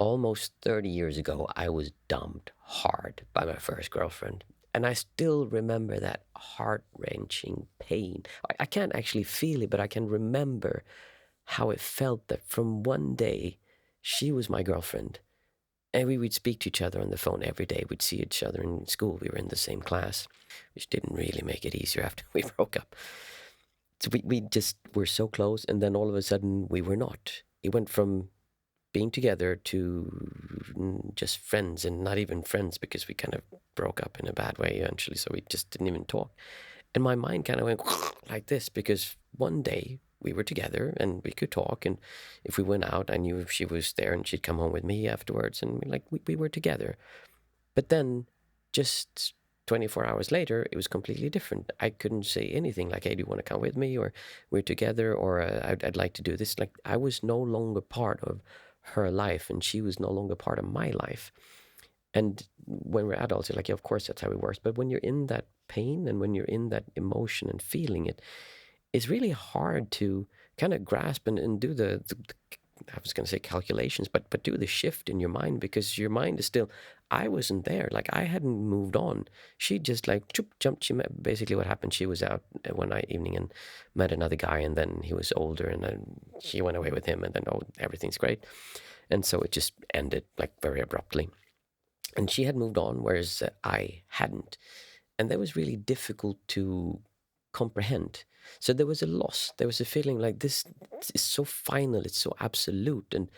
almost 30 years ago, I was dumped hard by my first girlfriend. And I still remember that heart-wrenching pain. I can't actually feel it, but I can remember how it felt that from one day, she was my girlfriend. And we would speak to each other on the phone every day. We'd see each other in school. We were in the same class, which didn't really make it easier after we broke up. So we just were so close, and then all of a sudden, we were not. It went from being together to just friends, and not even friends because we kind of broke up in a bad way eventually, so we just didn't even talk. And my mind kind of went like this because one day we were together and we could talk, and if we went out, I knew if she was there and she'd come home with me afterwards, and like we were together. But then just 24 hours later, it was completely different. I couldn't say anything like, hey, do you want to come with me? Or we're together, or I'd like to do this. Like, I was no longer part of her life, and she was no longer part of my life. And when we're adults, you're like, yeah, of course, that's how it works. But when you're in that pain and when you're in that emotion and feeling it, it's really hard to kind of grasp and do the I was going to say calculations, but do the shift in your mind, because your mind is still, I wasn't there. Like, I hadn't moved on. She just like jumped. She met, basically what happened, she was out one night evening and met another guy, and then he was older, and then she went away with him, and then, oh, everything's great. And so it just ended like very abruptly. And she had moved on, whereas I hadn't. And that was really difficult to comprehend. So there was a loss. There was a feeling like, this is so final, it's so absolute. And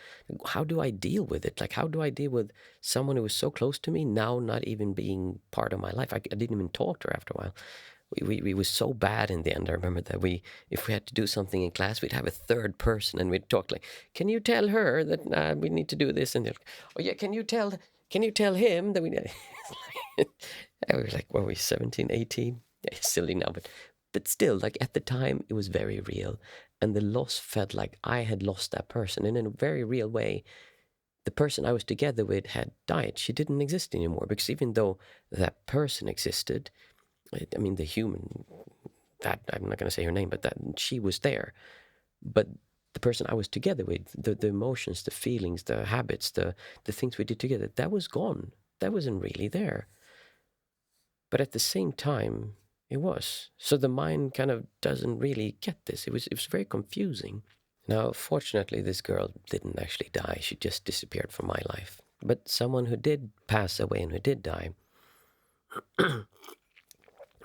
how do I deal with it? Like, how do I deal with someone who was so close to me now not even being part of my life? I didn't even talk to her after a while. We were so bad in the end. I remember that if we had to do something in class, we'd have a third person, and we'd talk like, can you tell her that we need to do this? And they're like, oh yeah, can you tell him that we I was like, what were we, 17, 18? Yeah, silly now, but still, like, at the time, it was very real. And the loss felt like I had lost that person. And in a very real way, the person I was together with had died. She didn't exist anymore, because even though that person existed, I mean, the human, that, I'm not going to say her name, but that she was there. But the person I was together with, the emotions, the feelings, the habits, the things we did together, that was gone. That wasn't really there. But at the same time, it was. So the mind kind of doesn't really get this. It was very confusing. Now, fortunately, this girl didn't actually die. She just disappeared from my life. But someone who did pass away and who did die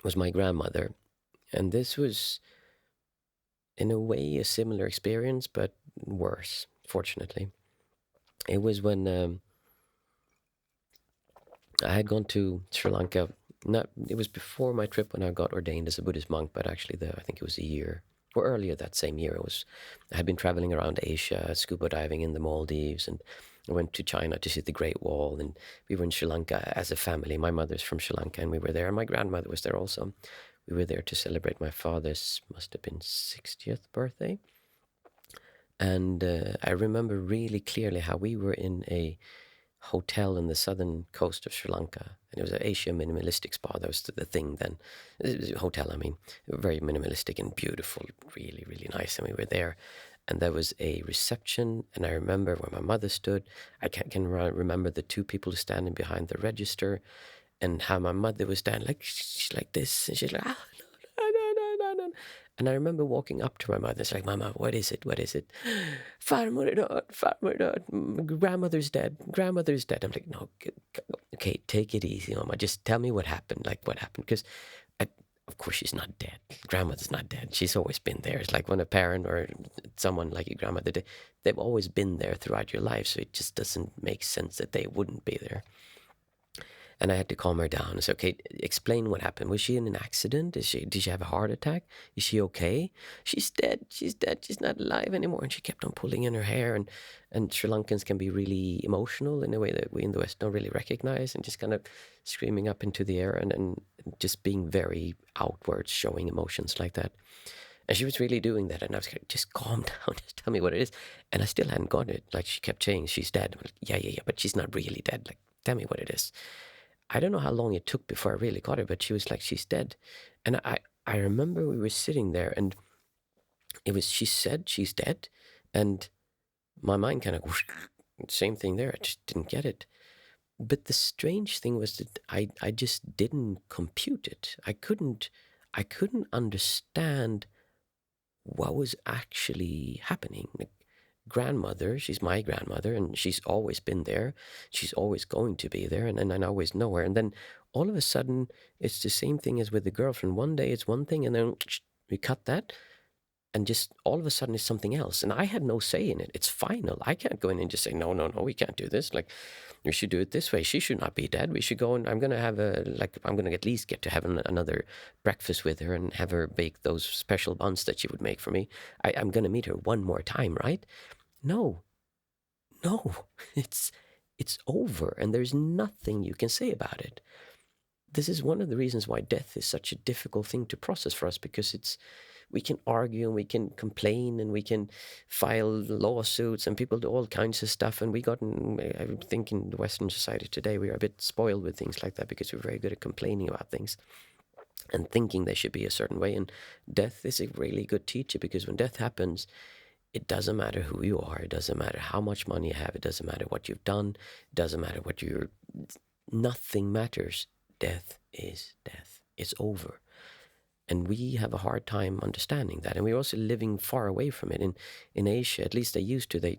was my grandmother. And this was, in a way, a similar experience, but worse, fortunately. It was when I had gone to Sri Lanka. It was before my trip when I got ordained as a Buddhist monk, but actually I think it was a year, or earlier that same year. I had been traveling around Asia, scuba diving in the Maldives, and I went to China to see the Great Wall, and we were in Sri Lanka as a family. My mother's from Sri Lanka, and we were there, and my grandmother was there also. We were there to celebrate my father's, must have been 60th birthday. And I remember really clearly how we were in a hotel in the southern coast of Sri Lanka, and it was an Asia minimalistic spa. That was the thing then. It was a hotel, I mean, very minimalistic and beautiful, really, really nice. And we were there, and there was a reception, and I remember where my mother stood. I can remember the two people standing behind the register, and how my mother was standing like, she's like this, and she's like, ah, no. And I remember walking up to my mother. It's like, Mama, what is it? What is it? Farmor dad, grandmother's dead. Grandmother's dead. I'm like, no, okay, take it easy, Mama. Just tell me what happened. Like, what happened? Because, of course, she's not dead. Grandmother's not dead. She's always been there. It's like when a parent or someone like your grandmother, they've always been there throughout your life. So it just doesn't make sense that they wouldn't be there. And I had to calm her down. I said, okay, explain what happened. Was she in an accident? Did she have a heart attack? Is she okay? She's dead. She's dead. She's not alive anymore. And she kept on pulling in her hair. And Sri Lankans can be really emotional in a way that we in the West don't really recognize, and just kind of screaming up into the air and just being very outwards, showing emotions like that. And she was really doing that. And I was like, just calm down. Just tell me what it is. And I still hadn't got it. Like, she kept saying she's dead. I'm like, yeah, but she's not really dead. Like, tell me what it is. I don't know how long it took before I really got it, but she was like, she's dead. And I remember we were sitting there, and she said she's dead. And my mind kind of same thing there. I just didn't get it. But the strange thing was that I just didn't compute it. I couldn't understand what was actually happening. Like, grandmother, she's my grandmother, and she's always been there. She's always going to be there, and I always know her. And then all of a sudden, it's the same thing as with the girlfriend. One day it's one thing, and then we cut that, and just all of a sudden it's something else. And I had no say in it. It's final. I can't go in and just say, no, we can't do this. Like, we should do it this way. She should not be dead. We should go and I'm going to have I'm going to at least get to have another breakfast with her and have her bake those special buns that she would make for me. I'm going to meet her one more time, right? No, it's over, and there's nothing you can say about it. This is one of the reasons why death is such a difficult thing to process for us, because we can argue and we can complain and we can file lawsuits and people do all kinds of stuff. And I think in the Western society today, we are a bit spoiled with things like that because we're very good at complaining about things and thinking they should be a certain way. And death is a really good teacher, because when death happens, it doesn't matter who you are. It doesn't matter how much money you have. It doesn't matter what you've done. It doesn't matter nothing matters. Death is death. It's over. And we have a hard time understanding that. And we're also living far away from it. In Asia, at least they used to. They're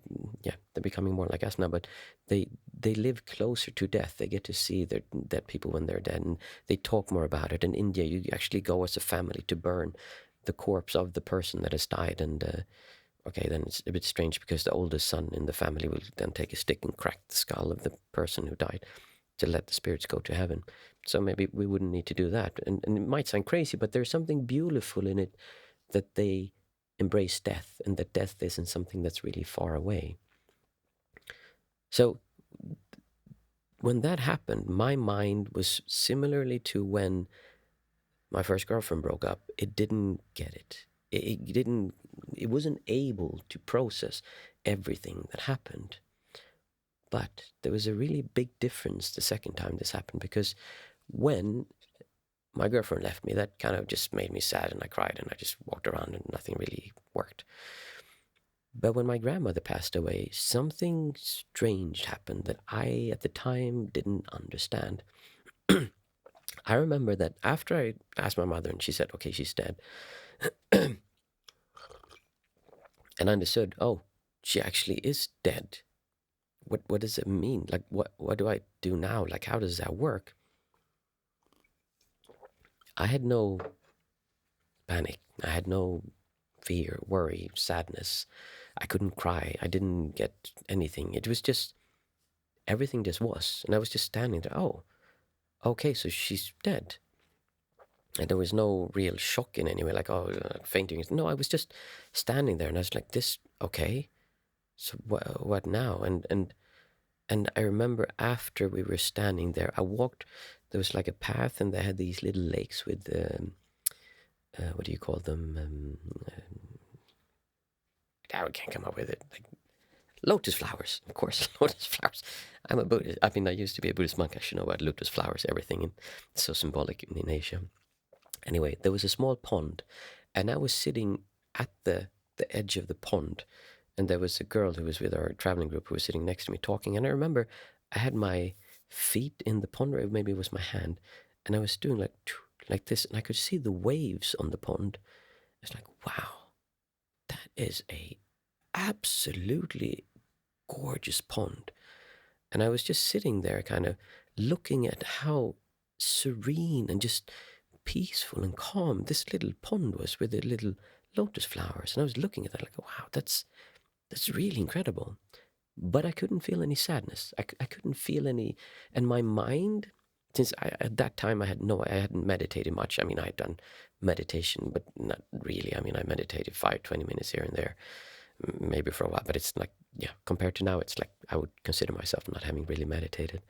becoming more like us now, but they live closer to death. They get to see their dead people when they're dead, and they talk more about it. In India, you actually go as a family to burn the corpse of the person that has died. And okay, then it's a bit strange, because the oldest son in the family will then take a stick and crack the skull of the person who died to let the spirits go to heaven. So maybe we wouldn't need to do that. And it might sound crazy, but there's something beautiful in it, that they embrace death, and that death isn't something that's really far away. So when that happened, my mind was similarly to when my first girlfriend broke up. It didn't get it. It wasn't able to process everything that happened. But there was a really big difference the second time this happened, because when my girlfriend left me, that kind of just made me sad, and I cried, and I just walked around and nothing really worked. But when my grandmother passed away, something strange happened that I, at the time, didn't understand. I remember that after I asked my mother and she said, okay, she's dead. And I understood, oh, she actually is dead. What does it mean? Like, what do I do now? Like, how does that work? I had no panic. I had no fear, worry, sadness. I couldn't cry. I didn't get anything. It was just, everything just was. And I was just standing there. Oh, okay, so she's dead. And there was no real shock in any way, like, oh, fainting. No, I was just standing there, and I was like, this, okay, so what now? And I remember after we were standing there, I walked, there was like a path, and they had these little lakes with, what do you call them? I can't come up with it. Like, lotus flowers, of course, lotus flowers. I'm a Buddhist. I mean, I used to be a Buddhist monk. I should know about lotus flowers, everything. And it's so symbolic in Asia. Anyway, there was a small pond, and I was sitting at the edge of the pond, and there was a girl who was with our traveling group who was sitting next to me talking. And I remember I had my feet in the pond, or maybe it was my hand, and I was doing like this, and I could see the waves on the pond. It's like, wow, that is a absolutely gorgeous pond. And I was just sitting there kind of looking at how serene and just peaceful and calm this little pond was with the little lotus flowers. And I was looking at that like, wow, that's really incredible. But I couldn't feel any sadness. I couldn't feel any. And my mind, since at that time I hadn't meditated much. I mean, I had done meditation, but not really. I mean, I meditated 20 minutes here and there, maybe for a while. But it's like, yeah, compared to now, it's like I would consider myself not having really meditated.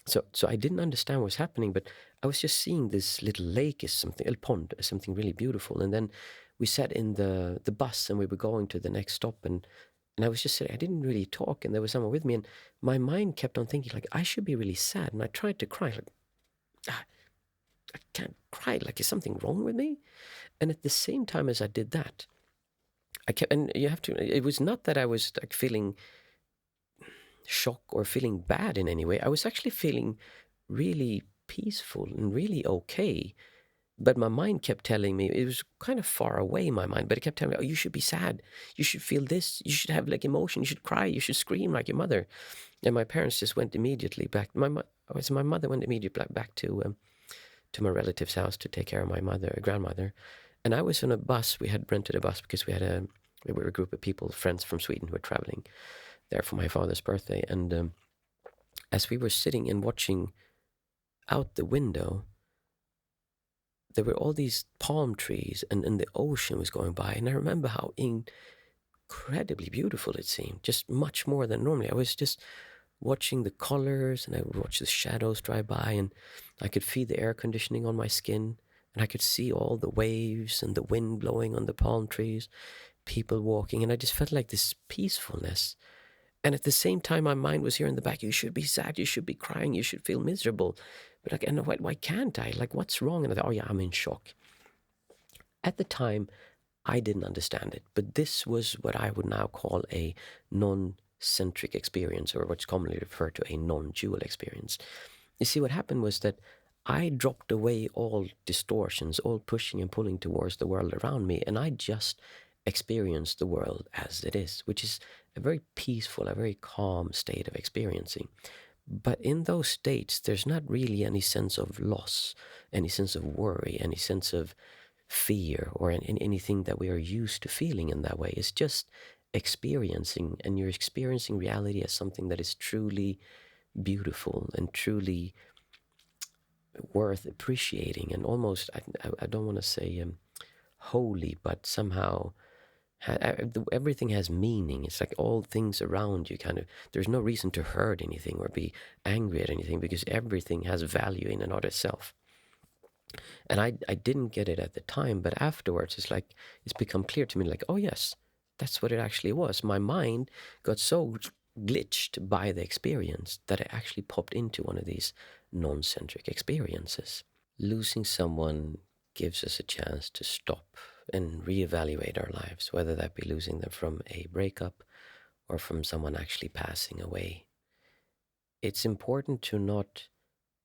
So I didn't understand what was happening, but I was just seeing this little lake a pond, as something really beautiful. And then we sat in the bus, and we were going to the next stop, and I was just sitting. I didn't really talk, and there was someone with me, and my mind kept on thinking, like, I should be really sad. And I tried to cry, like, I can't cry, like, is something wrong with me? And at the same time as I did that, it was not that I was like feeling shock or feeling bad in any way. I was actually feeling really peaceful and really okay. But my mind kept telling me, it was kind of far away, my mind, but it kept telling me, oh, you should be sad. You should feel this. You should have like emotion. You should cry. You should scream like your mother. And my parents just went immediately back. My mother went immediately back to my relative's house to take care of my grandmother. And I was on a bus. We had rented a bus because we were a group of people, friends from Sweden who were traveling there for my father's birthday. And as we were sitting and watching out the window, there were all these palm trees and the ocean was going by. And I remember how incredibly beautiful it seemed, just much more than normally. I was just watching the colors and I would watch the shadows drive by and I could feel the air conditioning on my skin and I could see all the waves and the wind blowing on the palm trees, people walking, and I just felt like this peacefulness. And at the same time, my mind was here in the back. You should be sad. You should be crying. You should feel miserable. But like, and why can't I? Like, what's wrong? And I thought, oh yeah, I'm in shock. At the time, I didn't understand it. But this was what I would now call a non-centric experience, or what's commonly referred to a non-dual experience. You see, what happened was that I dropped away all distortions, all pushing and pulling towards the world around me, and I just experienced the world as it is, which is a very peaceful, a very calm state of experiencing. But in those states, there's not really any sense of loss, any sense of worry, any sense of fear, or anything that we are used to feeling in that way. It's just experiencing, and you're experiencing reality as something that is truly beautiful and truly worth appreciating, and almost, I don't want to say holy, but somehow everything has meaning. It's like all things around you kind of, there's no reason to hurt anything or be angry at anything because everything has value in and of itself. And I didn't get it at the time, but afterwards it's like, it's become clear to me, like, oh yes, that's what it actually was. My mind got so glitched by the experience that I actually popped into one of these non-centric experiences. Losing someone gives us a chance to stop and reevaluate our lives, whether that be losing them from a breakup or from someone actually passing away. It's important to not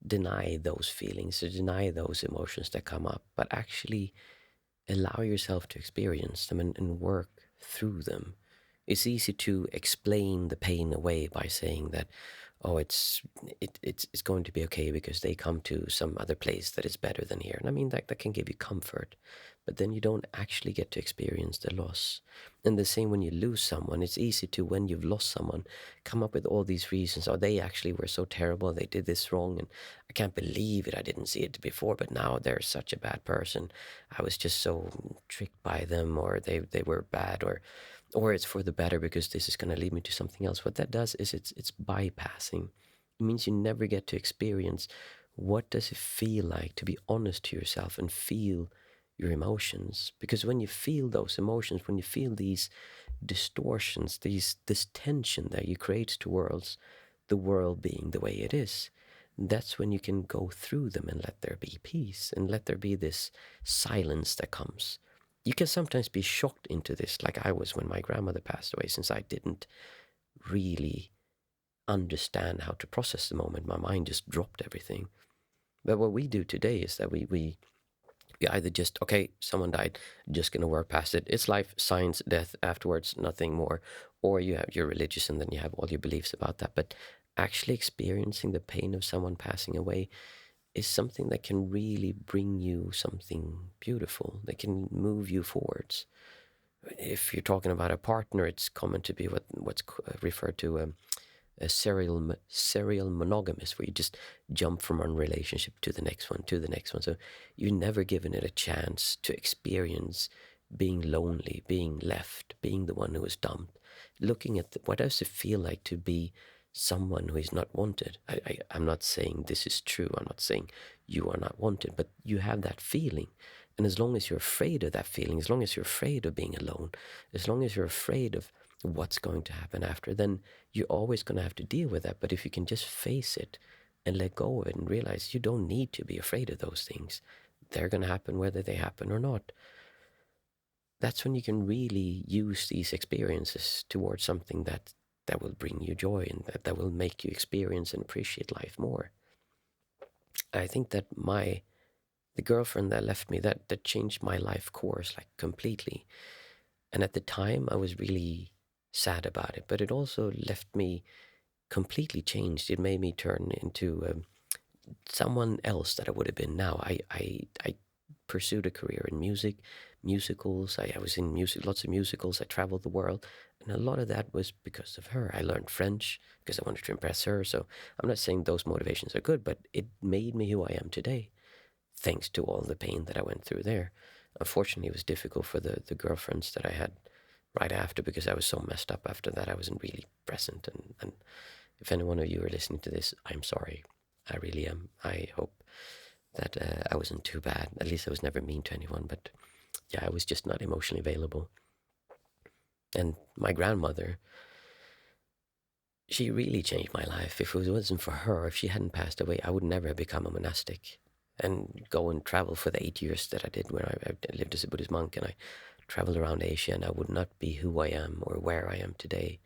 deny those feelings, to deny those emotions that come up, but actually allow yourself to experience them and work through them. It's easy to explain the pain away by saying that, oh, it's going to be okay because they come to some other place that is better than here. And I mean, that can give you comfort, but then you don't actually get to experience the loss. And the same when you lose someone, it's easy to, when you've lost someone, come up with all these reasons. Oh, they actually were so terrible. They did this wrong. And I can't believe it. I didn't see it before, but now they're such a bad person. I was just so tricked by them, or they were bad, or it's for the better because this is going to lead me to something else. What that does is it's bypassing. It means you never get to experience what does it feel like to be honest to yourself and feel your emotions. Because when you feel those emotions, when you feel these distortions, this tension that you create towards the world being the way it is, that's when you can go through them and let there be peace and let there be this silence that comes. You can sometimes be shocked into this, like I was when my grandmother passed away, since I didn't really understand how to process the moment. My mind just dropped everything. But what we do today is that we either just, okay, someone died, just going to work past it. It's life, science, death, afterwards, nothing more. Or you're religious and then you have all your beliefs about that. But actually experiencing the pain of someone passing away is something that can really bring you something beautiful, that can move you forwards. If you're talking about a partner, it's common to be what's referred to a serial monogamous, where you just jump from one relationship to the next one, to the next one. So you've never given it a chance to experience being lonely, being left, being the one who was dumped, looking at what does it feel like to be someone who is not wanted. I'm not saying this is true. I'm not saying you are not wanted, but you have that feeling. And as long as you're afraid of that feeling, as long as you're afraid of being alone, as long as you're afraid of what's going to happen after, then you're always going to have to deal with that. But if you can just face it and let go of it and realize you don't need to be afraid of those things, they're going to happen whether they happen or not. That's when you can really use these experiences towards something that that will bring you joy and that will make you experience and appreciate life more. I think that the girlfriend that left me, that changed my life course like completely. And at the time I was really sad about it, but it also left me completely changed. It made me turn into someone else that I would have been now. I pursued a career in musicals. I was in lots of musicals. I traveled the world. And a lot of that was because of her. I learned French because I wanted to impress her. So I'm not saying those motivations are good, but it made me who I am today, thanks to all the pain that I went through there. Unfortunately, it was difficult for the girlfriends that I had right after, because I was so messed up after that. I wasn't really present. And if any one of you are listening to this, I'm sorry. I really am. I hope that I wasn't too bad. At least I was never mean to anyone. But yeah, I was just not emotionally available. And my grandmother, she really changed my life. If it wasn't for her, if she hadn't passed away, I would never have become a monastic and go and travel for the 8 years that I did when I lived as a Buddhist monk, and I traveled around Asia, and I would not be who I am or where I am today.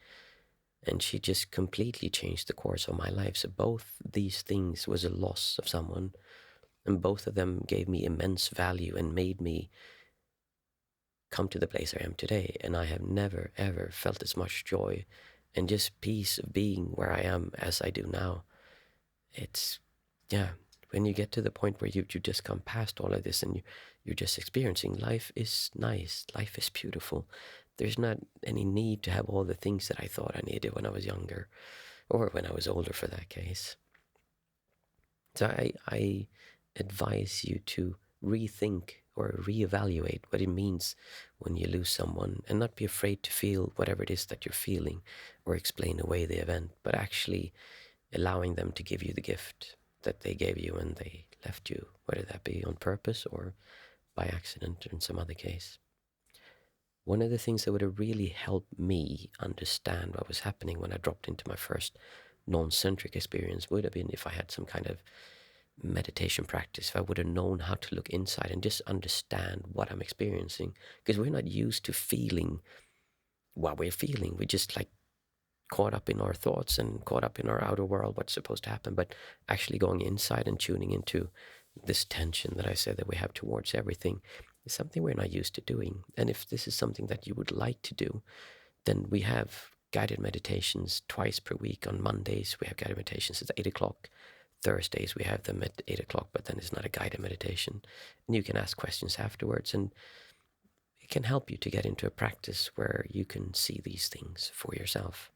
And she just completely changed the course of my life. So both these things was a loss of someone, and both of them gave me immense value and made me come to the place I am today. And I have never, ever felt as much joy and just peace of being where I am as I do now. It's, yeah, when you get to the point where you just come past all of this and you're just experiencing, life is nice, life is beautiful. There's not any need to have all the things that I thought I needed when I was younger, or when I was older for that case. So I advise you to rethink or reevaluate what it means when you lose someone, and not be afraid to feel whatever it is that you're feeling or explain away the event, but actually allowing them to give you the gift that they gave you when they left you, whether that be on purpose or by accident or in some other case. One of the things that would have really helped me understand what was happening when I dropped into my first non-centric experience would have been if I had some kind of meditation practice, if I would have known how to look inside and just understand what I'm experiencing. Because we're not used to feeling what we're feeling. We're just like caught up in our thoughts and caught up in our outer world, what's supposed to happen. But actually going inside and tuning into this tension that I said that we have towards everything is something we're not used to doing. And if this is something that you would like to do, then we have guided meditations twice per week. On Mondays, we have guided meditations at 8 o'clock. Thursdays, we have them at 8 o'clock, but then it's not a guided meditation. And you can ask questions afterwards, and it can help you to get into a practice where you can see these things for yourself.